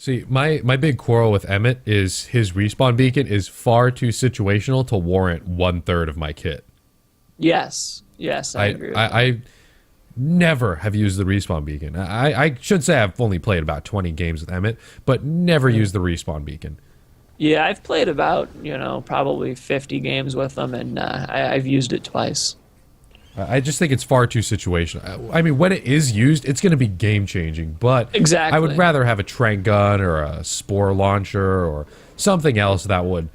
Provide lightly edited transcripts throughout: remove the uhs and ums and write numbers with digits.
See, my big quarrel with Emmett is his respawn beacon is far too situational to warrant 1/3 of my kit. Yes, yes, I agree with that. I never have used the respawn beacon. I should say I've only played about 20 games with Emmett, but never used the respawn beacon. Yeah, I've played about, probably 50 games with them, and I've used it twice. I just think it's far too situational. I mean, when it is used, it's going to be game-changing, but Exactly. I would rather have a trank gun or a spore launcher or something else that would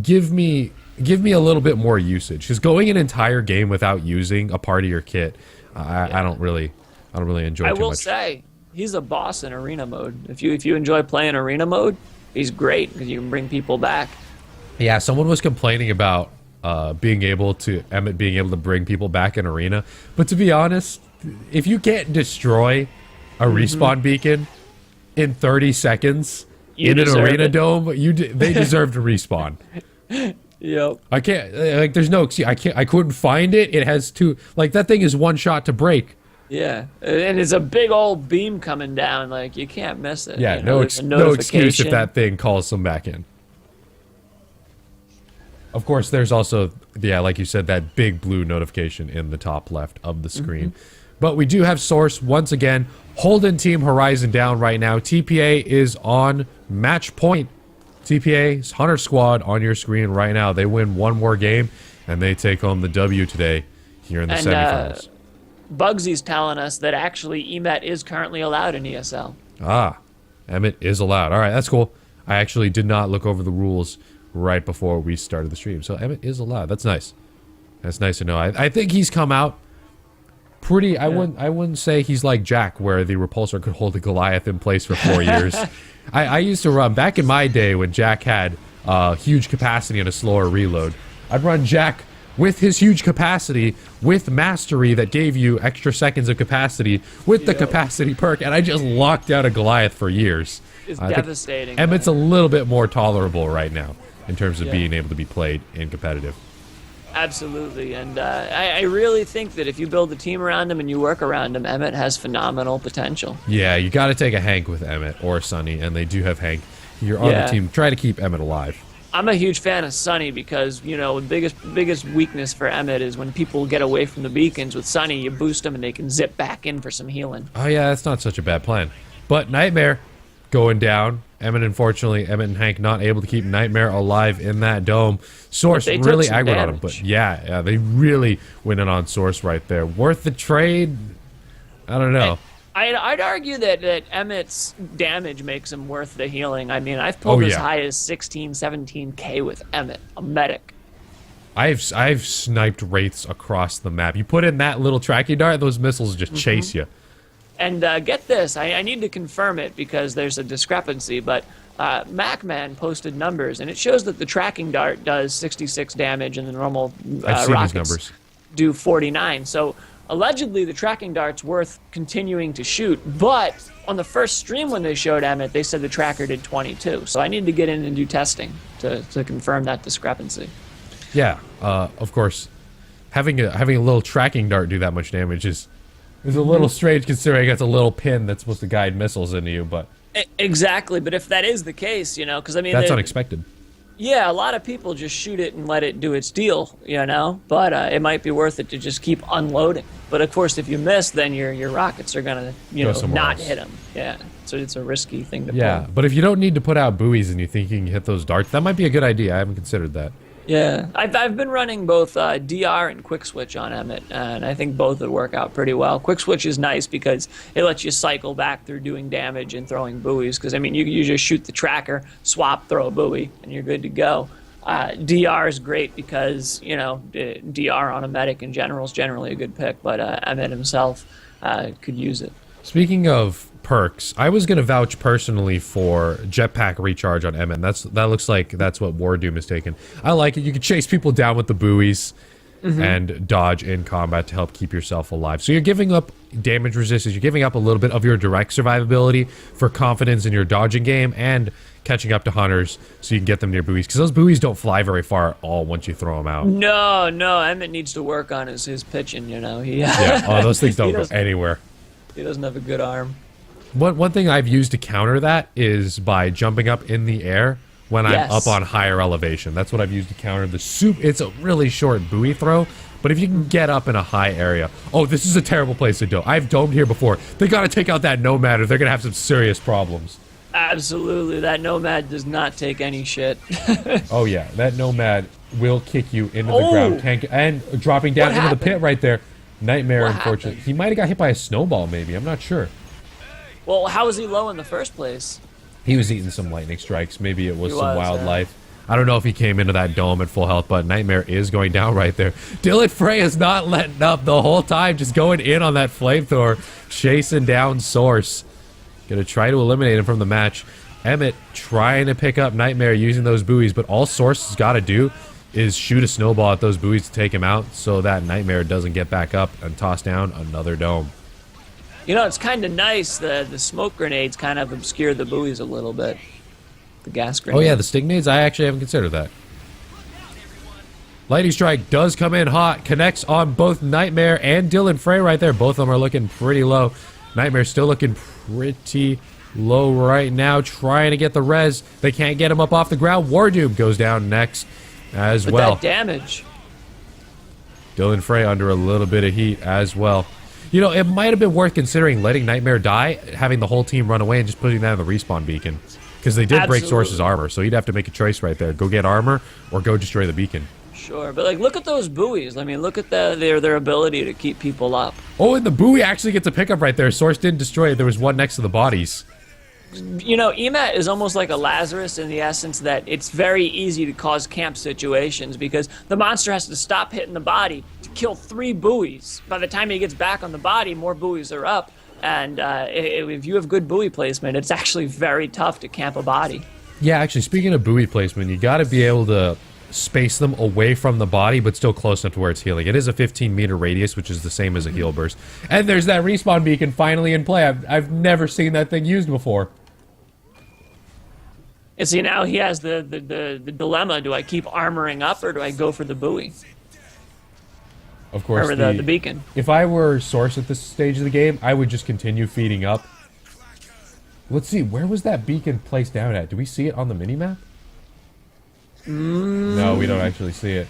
give me a little bit more usage. Because going an entire game without using a part of your kit, I don't really enjoy too much. I will say, he's a boss in arena mode. If you enjoy playing arena mode, he's great because you can bring people back. Yeah, someone was complaining about Emmett being able to bring people back in arena, but to be honest, if you can't destroy a respawn beacon in 30 seconds in an arena dome, they deserve to respawn. Yep. I can't, like, there's no excuse. I couldn't find it. It has two, like, that thing is one shot to break. Yeah, and it's a big old beam coming down. Like, you can't miss it. Yeah, no excuse if that thing calls them back in. Of course, there's also, like you said, that big blue notification in the top left of the screen. But we do have Source once again holding Team Horizon down right now. TPA is on match point. TPA's Hunter Squad on your screen right now. They win one more game, and they take home the W today here in the semifinals. Bugsy's telling us that actually EMET is currently allowed in ESL. Ah, Emmett is allowed. All right, that's cool. I actually did not look over the rules right before we started the stream. So Emmett is allowed. That's nice. That's nice to know. I think he's come out pretty. Yeah. I wouldn't say he's like Jack, where the repulsor could hold the Goliath in place for 4 years. I used to run back in my day when Jack had huge capacity and a slower reload. I'd run Jack with his huge capacity, with mastery that gave you extra seconds of capacity, with the capacity perk, and I just locked out a Goliath for years. It's devastating. Emmett's a little bit more tolerable right now in terms of being able to be played in competitive. Absolutely, and I really think that if you build a team around him and you work around him, Emmett has phenomenal potential. Yeah, you got to take a Hank with Emmett or Sunny, and they do have Hank. You're on the team. Try to keep Emmett alive. I'm a huge fan of Sunny because, the biggest weakness for Emmett is when people get away from the beacons. With Sunny, you boost them and they can zip back in for some healing. Oh yeah, that's not such a bad plan. But Nightmare going down. Emmett and Hank not able to keep Nightmare alive in that dome. Source really aggroed on him, but yeah, they really went in on Source right there. Worth the trade? I don't know. I'd argue that Emmett's damage makes him worth the healing. I mean, I've pulled as high as 16, 17k with Emmett, a medic. I've sniped wraiths across the map. You put in that little tracking dart, those missiles just chase you. And get this, I need to confirm it because there's a discrepancy, but MacMan posted numbers, and it shows that the tracking dart does 66 damage and the normal rockets do 49. So allegedly, the tracking dart's worth continuing to shoot, but on the first stream when they showed Emmett, they said the tracker did 22. So I need to get in and do testing to confirm that discrepancy. Yeah, of course, having a little tracking dart do that much damage is a little strange, considering it's a little pin that's supposed to guide missiles into you. But exactly, but if that is the case, because I mean that's unexpected. Yeah, a lot of people just shoot it and let it do its deal, but it might be worth it to just keep unloading. But of course, if you miss, then your rockets are gonna, not hit them. Yeah, so it's a risky thing to pull. Yeah, but if you don't need to put out buoys and you think you can hit those darts, that might be a good idea. I haven't considered that. Yeah, I've been running both DR and Quick Switch on Emmett, and I think both would work out pretty well. Quick Switch is nice because it lets you cycle back through doing damage and throwing buoys, because, I mean, you just shoot the tracker, swap, throw a buoy, and you're good to go. DR is great because, DR on a medic in general is generally a good pick, but Emmett himself could use it. Speaking of perks, I was going to vouch personally for jetpack recharge on Emmett. That looks like that's what War Doom is taking. I like it. You can chase people down with the buoys and dodge in combat to help keep yourself alive. So you're giving up damage resistance. You're giving up a little bit of your direct survivability for confidence in your dodging game and catching up to hunters so you can get them near buoys, because those buoys don't fly very far at all once you throw them out. No, Emmett needs to work on his pitching, Yeah, those things don't go anywhere. He doesn't have a good arm. One thing I've used to counter that is by jumping up in the air when I'm up on higher elevation. That's what I've used to counter the soup. It's a really short buoy throw, but if you can get up in a high area. Oh, this is a terrible place to dome. I've domed here before. They got to take out that Nomad or they're going to have some serious problems. Absolutely. That Nomad does not take any shit. Oh, yeah. That Nomad will kick you into the ground. And dropping down into the pit right there. Nightmare, unfortunately. He might have got hit by a snowball, maybe. I'm not sure. Well, how was he low in the first place? He was eating some lightning strikes. Maybe it was some wildlife. I don't know if he came into that dome at full health, but Nightmare is going down right there. Dylan Frey is not letting up the whole time, just going in on that flamethrower, chasing down Source. Gonna try to eliminate him from the match. Emmett trying to pick up Nightmare using those buoys, but all Source has got to do is shoot a snowball at those buoys to take him out so that Nightmare doesn't get back up and toss down another dome. You know, it's kind of nice. The smoke grenades kind of obscure the buoys a little bit. The gas grenades. Oh yeah, the sting nades? I actually haven't considered that. Lightning Strike does come in hot. Connects on both Nightmare and Dylan Frey right there. Both of them are looking pretty low. Nightmare's still looking pretty low right now. Trying to get the res. They can't get him up off the ground. Wardoom goes down next as well. That damage. Dylan Frey under a little bit of heat as well. You know, it might have been worth considering letting Nightmare die, having the whole team run away, and just putting that in the respawn beacon. Because they did break Source's armor, so you'd have to make a choice right there. Go get armor, or go destroy the beacon. Sure, but like, look at those buoys. I mean, look at their ability to keep people up. Oh, and the buoy actually gets a pickup right there. Source didn't destroy it. There was one next to the bodies. You know, EMAT is almost like a Lazarus in the essence that it's very easy to cause camp situations because the monster has to stop hitting the body to kill 3 buoys. By the time he gets back on the body, more buoys are up. And if you have good buoy placement, it's actually very tough to camp a body. Yeah, actually, speaking of buoy placement, you got to be able to space them away from the body, but still close enough to where it's healing. It is a 15-meter radius, which is the same as a heal burst. And there's that respawn beacon finally in play. I've never seen that thing used before. And see, now he has the dilemma: do I keep armoring up or do I go for the buoy? Of course, or the beacon. If I were Source at this stage of the game, I would just continue feeding up. Let's see, where was that beacon placed down at? Do we see it on the minimap? No, we don't actually see it.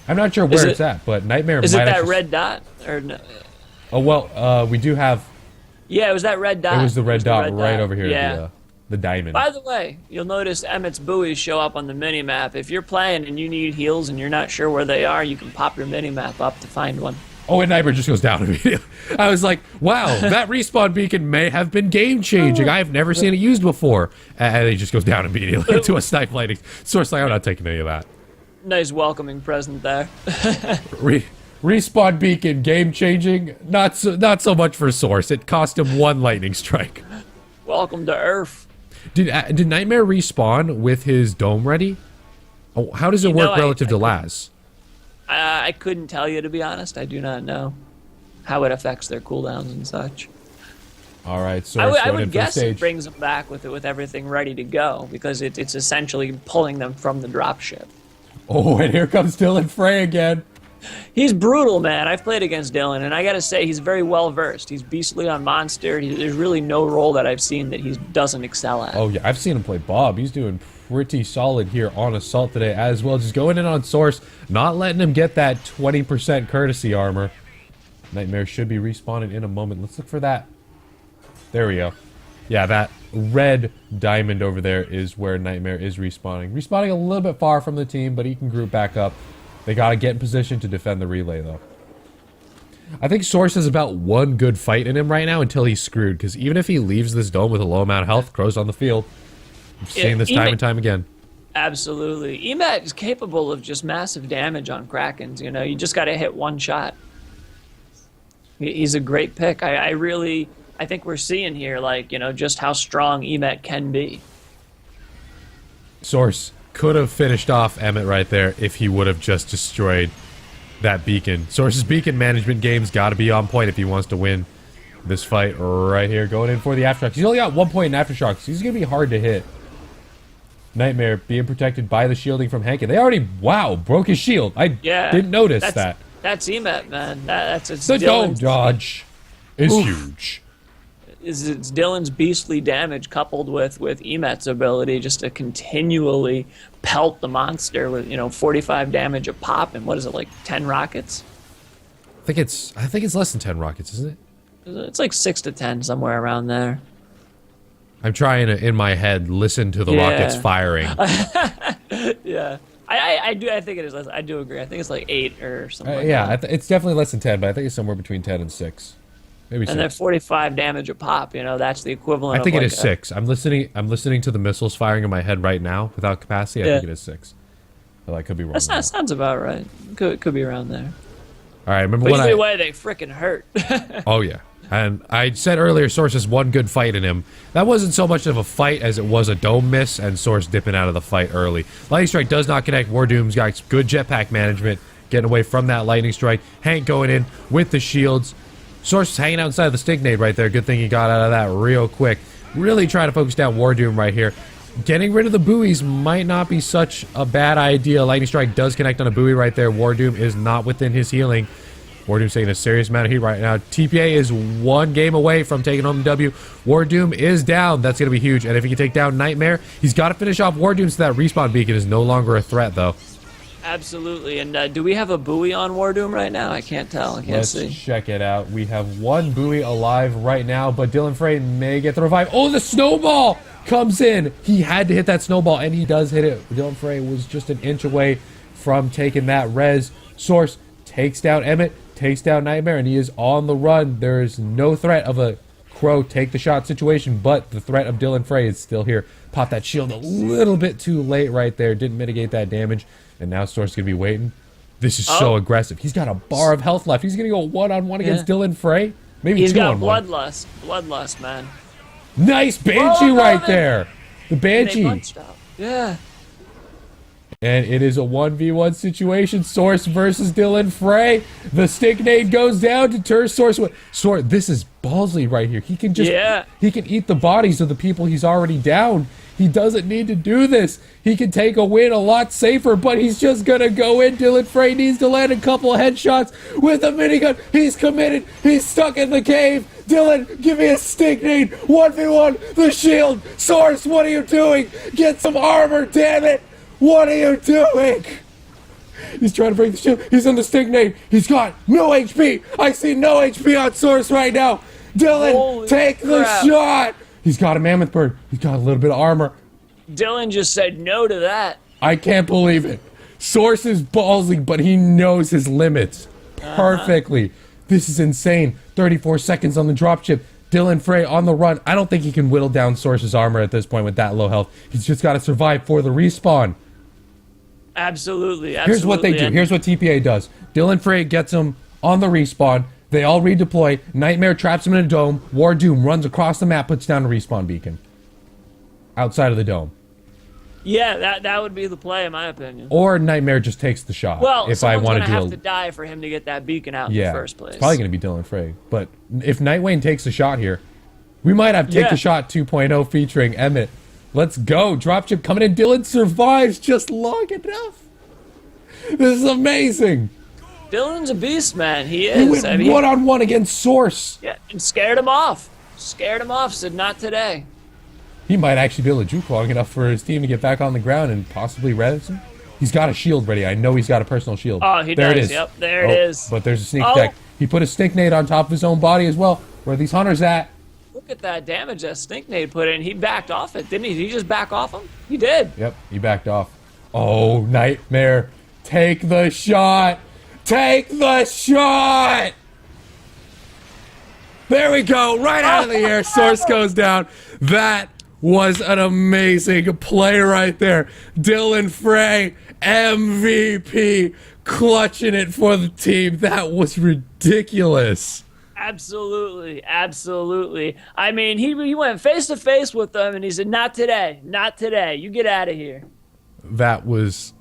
I'm not sure where it's at, but Nightmare is might it that red dot? Or no? Oh, well, we do have... Yeah, it was that red dot. It was the red dot right over here. Yeah. The diamond. By the way, you'll notice Emmett's buoys show up on the minimap. If you're playing and you need heals and you're not sure where they are, you can pop your minimap up to find one. Oh, and Nightmare just goes down immediately. I was like, wow, that respawn beacon may have been game-changing. I have never seen it used before. And he just goes down immediately to a snipe lightning. Source like, I'm not taking any of that. Nice welcoming present there. Respawn beacon, game-changing. Not so much for Source. It cost him 1 lightning strike. Welcome to Earth. Did Nightmare respawn with his dome ready? Oh, how does it work relative to Laz? I couldn't tell you, to be honest. I do not know how it affects their cooldowns and such. All right, so I would guess it brings them back with everything ready to go because it's essentially pulling them from the dropship. Oh, and here comes Dylan Frey again. He's brutal, man. I've played against Dylan, and I gotta say, he's very well versed. He's beastly on Monster. There's really no role that I've seen that he doesn't excel at. Oh yeah, I've seen him play Bob. He's doing pretty solid here on Assault today as well. Just going in on Source, not letting him get that 20% courtesy armor. Nightmare should be respawning in a moment. Let's look for that. There we go. Yeah, that red diamond over there is where Nightmare is respawning. Respawning a little bit far from the team, but he can group back up. They gotta get in position to defend the relay, though. I think Source has about 1 good fight in him right now until he's screwed, because even if he leaves this dome with a low amount of health, Crow's on the field. I'm seeing this time and time again. Absolutely. EMAT is capable of just massive damage on Krakens, you know? You just gotta hit 1 shot. He's a great pick. I think we're seeing here, like, you know, just how strong EMAT can be. Source could have finished off Emmett right there if he would have just destroyed that beacon. Source's beacon management game's got to be on point if he wants to win this fight right here. Going in for the aftershocks. He's only got 1 point in aftershocks. He's going to be hard to hit. Nightmare being protected by the shielding from Hankin. They already, wow, broke his shield. I didn't notice that. That's EMAT, man. That's the dome dodge is huge. it's Dylan's beastly damage coupled with Emet's ability just to continually pelt the monster with 45 damage a pop, and what is it, like 10 rockets? I think it's less than 10 rockets, isn't it? It's like 6 to 10, somewhere around there. I'm trying to, in my head, listen to the rockets firing. Yeah. I think it is less. I do agree. I think it's like 8 or something like yeah, that. it's definitely less than 10, but I think it's somewhere between 10 and 6. Maybe 6. And they're 45 damage a pop, that's the equivalent I think of it is 6. I'm listening to the missiles firing in my head right now without capacity. I think it is 6. But I could be wrong. That sounds about right. Could be around there. All right, remember but when either way, they freaking hurt. Oh, yeah. And I said earlier, Source has one good fight in him. That wasn't so much of a fight as it was a dome miss and Source dipping out of the fight early. Lightning Strike does not connect. Wardoom's got good jetpack management, getting away from that Lightning Strike. Hank going in with the shields. Source hanging outside of the Stink Nade right there. Good thing he got out of that real quick. Really trying to focus down Wardoom right here. Getting rid of the buoys might not be such a bad idea. Lightning Strike does connect on a buoy right there. Wardoom is not within his healing. Wardoom's taking a serious amount of heat right now. TPA is one game away from taking home the W. Wardoom is down. That's going to be huge. And if he can take down Nightmare, he's got to finish off Wardoom so that respawn beacon is no longer a threat, though. Absolutely. And do we have a buoy on Wardoom right now? I can't tell. I can't see. Let's check it out. We have one buoy alive right now, but Dylan Frey may get the revive. Oh, the snowball comes in. He had to hit that snowball, and he does hit it. Dylan Frey was just an inch away from taking that res. Source takes down Emmett, takes down Nightmare, and he is on the run. There is no threat of a Crow take the shot situation, but the threat of Dylan Frey is still here. Pop that shield a little bit too late right there. Didn't mitigate that damage. And now Source is going to be waiting. This is so aggressive. He's got a bar of health left. He's going to go one-on-one against Dylan Frey. Maybe he's got 2-on-1. bloodlust. Bloodlust, man. Nice Banshee right there. The Banshee. Yeah. And it is a 1v1 situation. Source versus Dylan Frey. The Stink Nade goes down to turn Source. Source, this is ballsy right here. He can just he can eat the bodies of the people he's already down. He doesn't need to do this. He can take a win a lot safer, but he's just gonna go in. Dylan Frey needs to land a couple of headshots with a minigun. He's committed. He's stuck in the cave. Dylan, give me a Stink Nade. 1v1, the shield. Source, what are you doing? Get some armor, damn it. What are you doing? He's trying to break the shield. He's in the Stink Nade. He's got no HP. I see no HP on Source right now. Dylan, take the shot. He's got a Mammoth Bird. He's got a little bit of armor. Dylan just said no to that. I can't believe it. Source is ballsy, but he knows his limits perfectly. This is insane. 34 seconds on the dropship. Dylan Frey on the run. I don't think he can whittle down Source's armor at this point with that low health. He's just got to survive for the respawn. Absolutely. Here's what they do. Here's what TPA does. Dylan Frey gets him on the respawn. They all redeploy. Nightmare traps him in a dome. Wardoom runs across the map, puts down a respawn beacon. Outside of the dome. Yeah, that would be the play, in my opinion. Or Nightmare just takes the shot. Well, if I want to have to die for him to get that beacon out in the first place. It's probably going to be Dylan Frey. But if Nightwayne takes the shot here, we might have Take the Shot 2.0 featuring Emmett. Let's go. Dropship coming in. Dylan survives just long enough. This is amazing. Dylan's a beast, man. He is. He went one-on-one against Source. Yeah, and scared him off. Scared him off, said not today. He might actually be able to juke long enough for his team to get back on the ground and possibly res him. He's got a shield ready. I know he's got a personal shield. Oh, he does. There it is. Yep, there it is. But there's a sneak attack. He put a Stink Nade on top of his own body as well. Where are these hunters at? Look at that damage that Stink Nade put in. He backed off it, didn't he? Did he just back off him? He did. Yep, he backed off. Oh, Nightmare. Take the shot. Take the shot! There we go, right out of the air. Source goes down. That was an amazing play right there. Dylan Frey, MVP, clutching it for the team. That was ridiculous. Absolutely, absolutely. I mean, he went face to face with them and he said, not today, not today. You get out of here. That was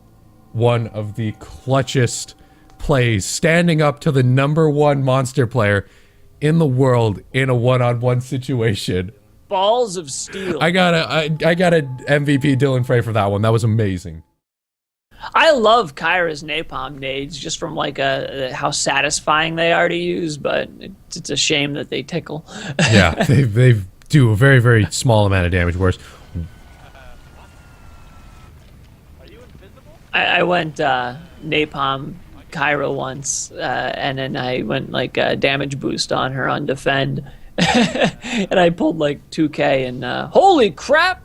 one of the clutchest plays, standing up to the #1 monster player in the world in a one-on-one situation. Balls of steel. I got a MVP Dylan Frey for that one. That was amazing. I love Kyra's napalm nades just from like how satisfying they are to use, but it's a shame that they tickle. Yeah, they do a very, very small amount of damage. Whereas I went napalm Kyra once, and then I went like damage boost on her on defend, and I pulled like 2K, and holy crap!